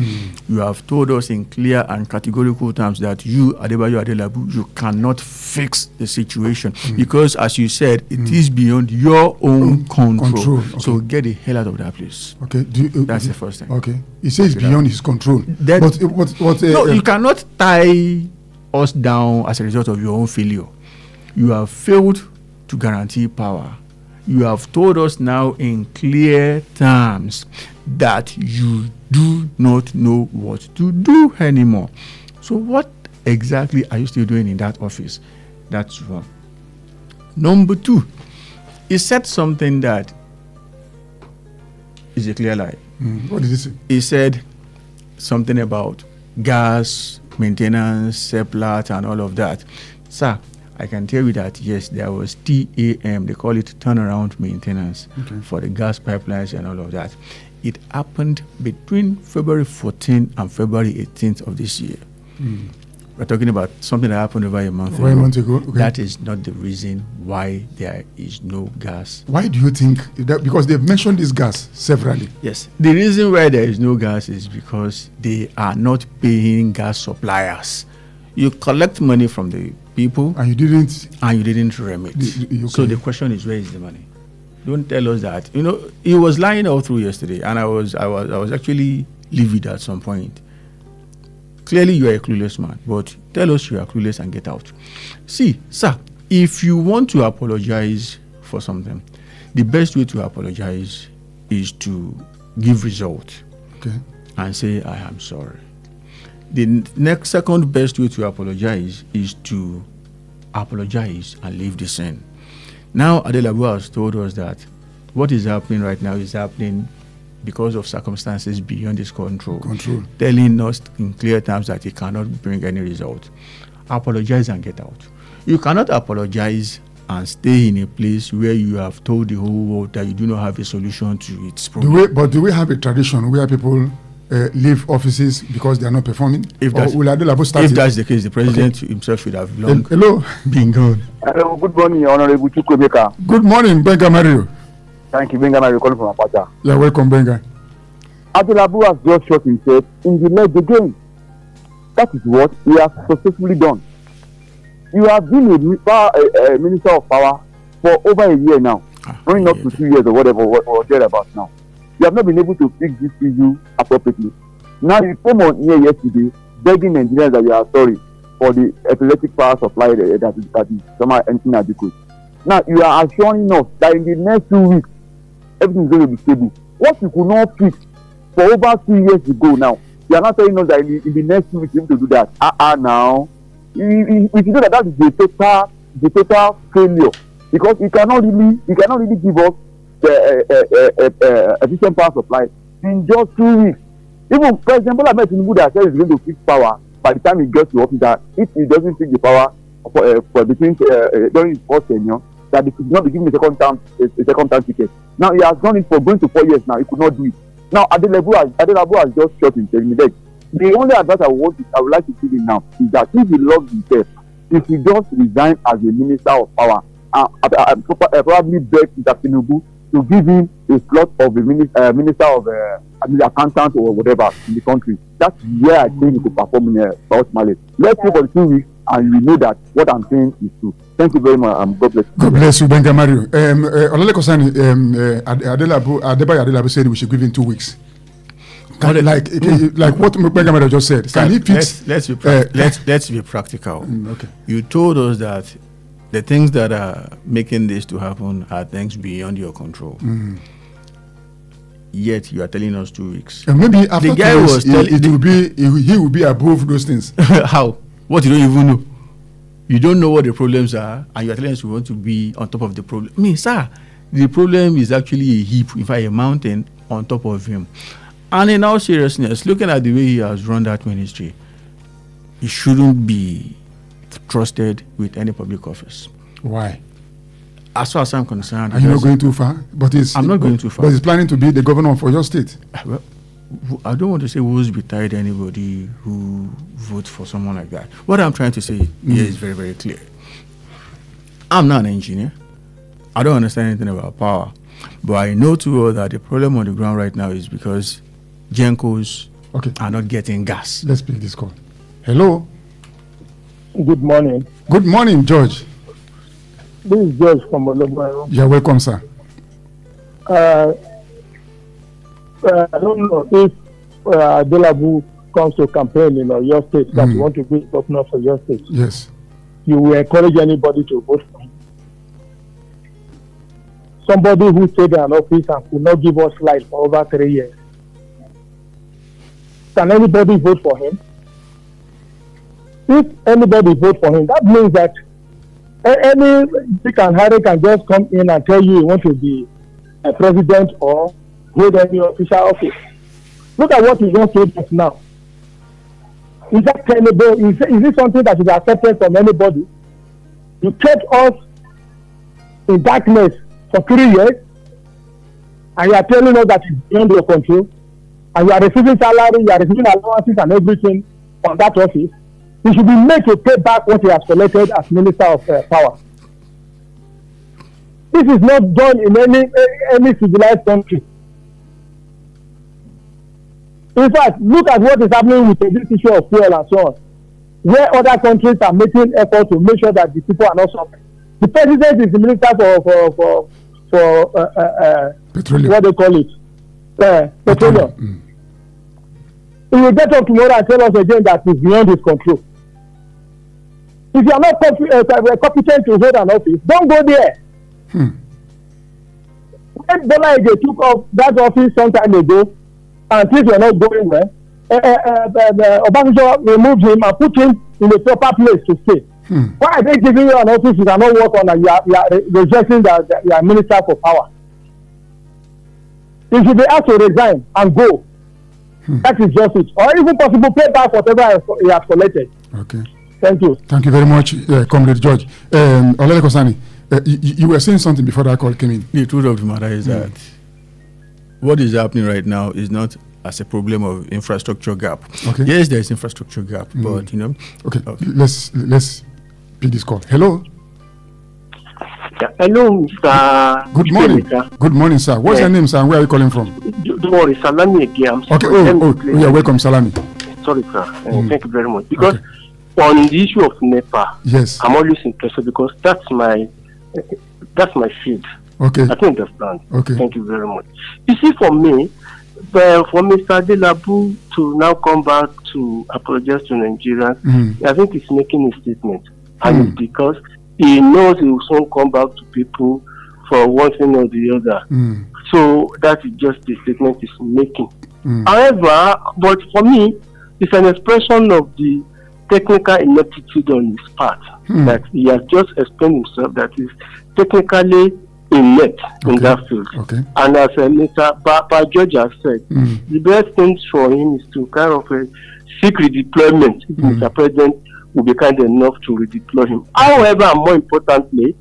You have told us in clear and categorical terms that you, Adebayo Adelabu, you cannot fix the situation because, as you said, it is beyond your own control. Okay. So get the hell out of that place. Okay. That's the first thing. Okay. He says beyond his control. No, you cannot tie us down as a result of your own failure. You have failed to guarantee power. You have told us now in clear terms that you do not know what to do anymore. So what exactly are you still doing in that office? That's one. Number two, he said something that is a clear lie. What did he say? He said something about gas, maintenance, seplat, and all of that. Sir, I can tell you that, yes, there was TAM, they call it turnaround maintenance for the gas pipelines and all of that. It happened between February 14th and February 18th of this year. We're talking about something that happened over a month ago. Okay. That is not the reason why there is no gas. Why do you think that? Because they've mentioned this gas severally. Yes. The reason why there is no gas is because they are not paying gas suppliers. You collect money from the people and you didn't remit. So the question is, where is the money? Don't tell us that. You know, he was lying all through yesterday, and I was actually livid at some point. Clearly, you are a clueless man, but tell us you are clueless and get out. See, sir, if you want to apologize for something, the best way to apologize is to give result and say, I am sorry. The second best way to apologize is to apologize and leave the scene. Now, Adelabu has told us that what is happening right now is happening because of circumstances beyond his control. Telling us in clear terms that he cannot bring any result. Apologize and get out. You cannot apologize and stay in a place where you have told the whole world that you do not have a solution to its problem. Do we have a tradition where people leave offices because they are not performing? If that's the case, the president himself should have long been gone. Hello, good morning, Honorable Chukwuemeka. Good morning, Benga Mario. Thank you, Benga Mario, calling from Apacha. You're welcome, Benga. Adelabu has just shot himself in the leg again. That is what he has successfully done. You have been a minister of power for over a year now, running up to 2 years or whatever, or thereabouts now. You have not been able to fix this issue appropriately. Now you came on here yesterday begging Nigerians that you are sorry for the epileptic power supply that is somehow inadequate. Now you are assuring us that in the next 2 weeks everything is going to be stable. What you could not fix for over 2 years ago now, you are not telling us that in the next 2 weeks you need to do that. Now we should know that is the total failure, because you cannot really give us the efficient power supply in just 2 weeks. Even President Bola Ahmed Tinubu that said he's going to fix power by the time he gets to office, that if he doesn't fix the power for between during his first tenure, that he could not be given a second term ticket. Now he has done it for going to 4 years now. He could not do it. Now Adelabu has just shot himself in the leg. The only advice I would like to give him now is that if he loves himself, he should just resign as a minister of power and probably beg Mr. Tinubu to give him a slot of a minister of accountant or whatever in the country. That's where I think he could perform in South Mali. Let's wait for the 2 weeks and we know that what I'm saying is true. Thank you very much. God bless you. God bless you, Benga Mario. Olale Kosani, Adebayo Adelabu said we should give him 2 weeks. Like what Benga Mario just said. Can he fix? Let's be practical. Okay. You told us that the things that are making this to happen are things beyond your control. Yet you are telling us 2 weeks. And maybe after the guy 2 weeks, he will be above those things. How? What, you don't even know? You don't know what the problems are, and you are telling us you want to be on top of the problem. I mean, sir, the problem is actually a heap, in fact, a mountain on top of him. And in all seriousness, looking at the way he has run that ministry, he shouldn't be trusted with any public office. Why? As far as I'm concerned, are you not going too far? I'm not going too far. But he's planning to be the governor of your state. Well, I don't want to say who's retired anybody who votes for someone like that. What I'm trying to say here is very, very clear. I'm not an engineer. I don't understand anything about power. But I know too well that the problem on the ground right now is because Gencos are not getting gas. Let's pick this call. Hello. Good morning. Good morning, George. This is George from Ologbo. You're welcome, sir. I don't know if Adelabu comes to campaign in your state that you want to be governor for your state. Yes. You will encourage anybody to vote for him. Somebody who stayed in an office and could not give us light for over 3 years. Can anybody vote for him? If anybody vote for him, that means that any Dick and Harry can just come in and tell you want to be a president or hold any official office. Look at what he just told us now. Is that tenable? Is it something that is accepted from anybody? You kept us in darkness for 3 years, and you are telling us that it's beyond your control, and you are receiving salary, you are receiving allowances and everything on that office. He should be made to pay back what he has collected as Minister of Power. This is not done in any civilized country. In fact, look at what is happening with this issue of fuel and so on, where other countries are making efforts to make sure that the people are not suffering. The president is the minister for petroleum. What they call it, petroleum. Mm. He will get up tomorrow and tell us again that it's beyond his control. If you are not competent to hold an office, don't go there. When Bola Ige took off that office some time ago, and things were not going well, Obasanjo removed him and put him in a proper place to stay. Why are they giving you an office you cannot work on and you are rejecting that you are minister for power? You should be asked to resign and go. That is just it. Or even possible pay back whatever he has collected. Okay. Thank you. Thank you very much, Comrade George. Olele Kosani, you were saying something before that call came in. The truth of the matter is that what is happening right now is not as a problem of infrastructure gap. Okay. Yes, there is infrastructure gap, but you know. Okay. Let's pick this call. Hello. Yeah. Hello, Mr. Good morning. Chukwuemeka. Good morning, sir. What's your name, sir? And where are you calling from? Don't worry, Salami again. Okay. Yeah. Welcome, Salami. Sorry, sir. Thank you very much. Because on the issue of NEPA, yes, I'm always interested because that's my field. Okay. I can understand. Okay. Thank you very much. You see, for me, for Mr. Adelabu to now come back to apologize to Nigerians, I think he's making a statement, and it's because he knows he will soon come back to people for one thing or the other. So that is just the statement he's making. However, but for me, it's an expression of the technical ineptitude on his part, that he has just explained himself that he's technically inept in that field. Okay. And as Mr. George has said, the best thing for him is to kind of seek redeployment if Mr. President will be kind enough to redeploy him. However, and more importantly,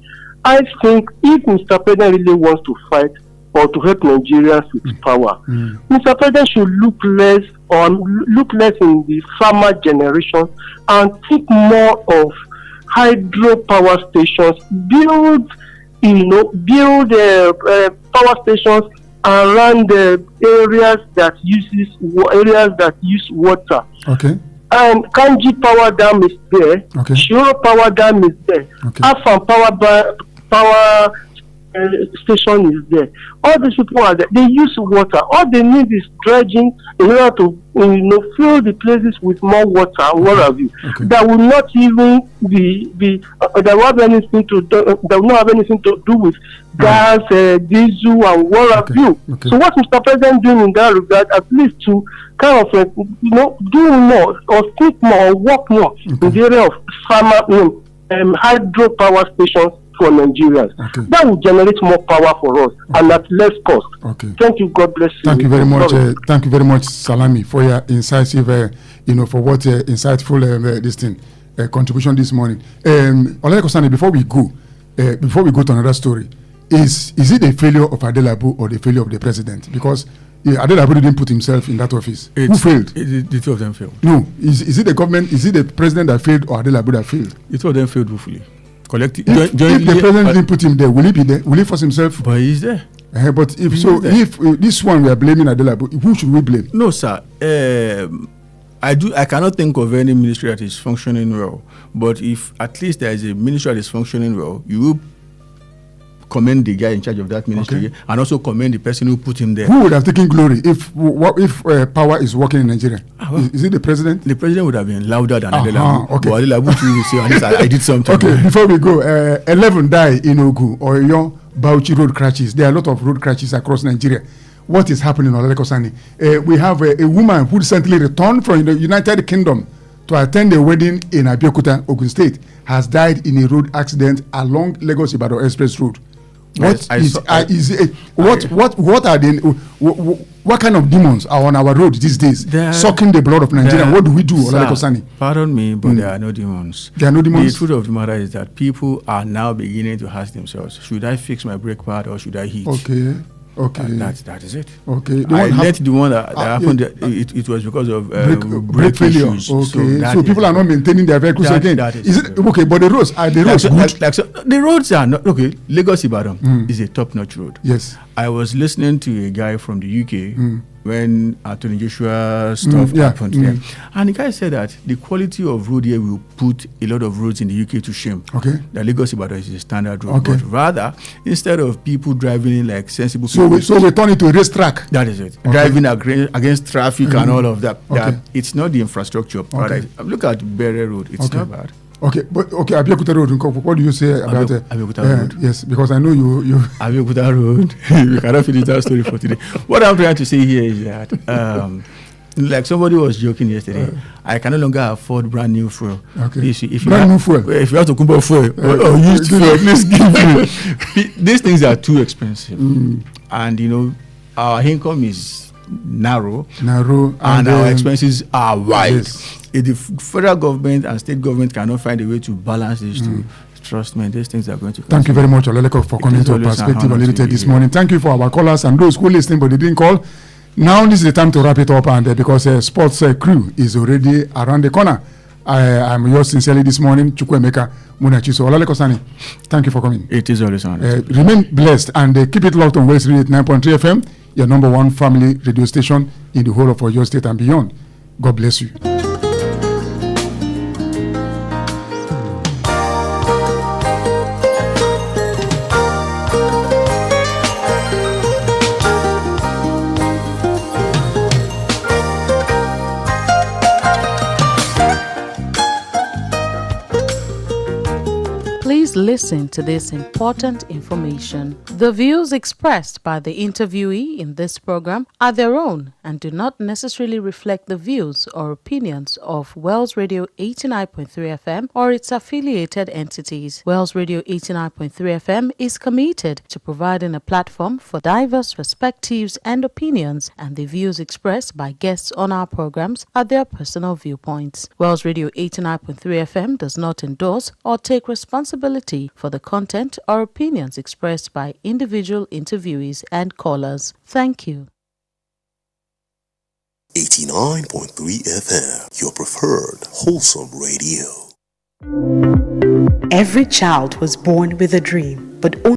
I think if Mr. President really wants to fight or to help Nigerians with power, Mr. President should look less in the farmer generation and think more of hydro power stations, build power stations around the areas that use water. Okay. And Kanji Power Dam is there. Okay. Shiro Power Dam is there. Okay. Afan Power Station is there. All these people are there. They use water. All they need is dredging in order to fill the places with more water and what have you. Okay. That will not even that will have anything to do. That will not have anything to do with gas, diesel, and what have you. Okay. So what Mr. President doing in that regard, at least to kind of do more or think more or work more in the area of hydro power stations for Nigerians. Okay. That will generate more power for us and at less cost. Okay. Thank you. God bless you. Thank you very much. Thank you very much, Salami, for your incisive, for what insightful contribution this morning. Olele Kosani, before we go to another story, is it a failure of Adelabu or the failure of the president? Because Adelabu didn't put himself in that office. Who failed? The two of them failed. No, is it the government? Is it the president that failed or Adelabu that failed? The two of them failed woefully. If the president didn't put him there, will he be there? Will he force himself? But he's there. But if this one we are blaming Adelabu, who should we blame? No, sir. I cannot think of any ministry that is functioning well. But if at least there is a ministry that is functioning well, you will commend the guy in charge of that ministry, and also commend the person who put him there. Who would have taken glory if power is working in Nigeria? Is it the president? The president would have been louder than Adelabu. Okay. But Adelabu will say, at least I did something. Okay, before we go, 11 died in Ogun or Yon Bauchi road crashes. There are a lot of road crashes across Nigeria. What is happening, Olele Kosani? We have a woman who recently returned from the United Kingdom to attend a wedding in Abeokuta, Ogun State, has died in a road accident along Lagos-Ibadan Express Road. What are the what kind of demons are on our road these days, sucking the blood of Nigeria? What do we do, Olaleko? Pardon me, but there are no demons. There are no demons. The truth of the matter is that people are now beginning to ask themselves, should I fix my brake pad or should I hit? Okay. That is it. Okay. The one that happened, it was because of brake failure. Okay. So people are not maintaining their vehicles again. That is it okay? But the roads are good? The roads are not okay. Lagos Ibadan is a top-notch road. Yes. I was listening to a guy from the UK when Anthony Joshua stuff happened there, and the guy said that the quality of road here will put a lot of roads in the UK to shame. Okay. The Lagos Ibadan is a standard road, okay. But rather instead of people driving in like sensible people, so we turn it to a racetrack. That is it. Okay. Driving against traffic and all of that. Okay. That it's not the infrastructure. Okay. Look at Bere Road. It's not bad. Okay, but Abeokuta Road. What do you say about Abeokuta Road? Yes, because I know you. Abeokuta Road. We cannot finish that story for today. What I'm trying to say here is that, like somebody was joking yesterday, I can no longer afford brand new fuel. Okay. New fuel. If you have to Kumba fuel or used fuel, please give me. These things are too expensive, and our income is narrow, and our expenses are wide. Yes. If the federal government and state government cannot find a way to balance these two, trust me, these things are going to. Thank you very much, Olaleko, for coming to Perspective Unlimited this morning. Thank you for our callers and those who listening but they didn't call. Now this is the time to wrap it up, and because sports crew is already around the corner. I'm yours sincerely this morning, Chukwuemeka Munachiso. Olaleko Sani, thank you for coming. It is always on. Remain blessed and keep it locked on West Radio 9.3 FM, your number one family radio station in the whole of Oyo State and beyond. God bless you. Please listen to this important information. The views expressed by the interviewee in this program are their own and do not necessarily reflect the views or opinions of Wells Radio 89.3 FM or its affiliated entities. Wells Radio 89.3 FM is committed to providing a platform for diverse perspectives and opinions, and the views expressed by guests on our programs are their personal viewpoints. Wells Radio 89.3 FM does not endorse or take responsibility for the content or opinions expressed by individual interviewees and callers. Thank you. 89.3 FM, your preferred wholesome radio. Every child was born with a dream, but only